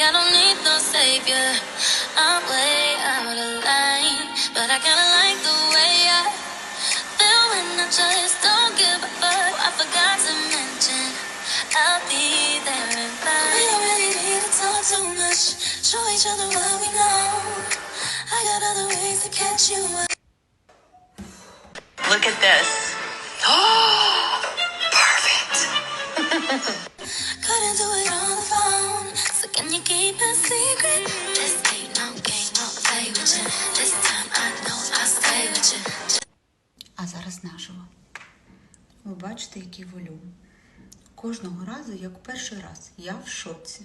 I don't need no savior. I'm way out of line, but I kinda like the way I feel when I just don't give a fuck. I forgot to mention I'll be there in line. We don't really need to talk too much. Show each other what we know. I got other ways to catch you up. Look at this. Oh, perfect. Couldn't do it on the phone. So can you keep a secret? This ain't no game, won't play with you. This time I know I'll stay with you. А зараз наживо. Ви бачите, який волюм. Кожного разу, як перший раз, я в шоці.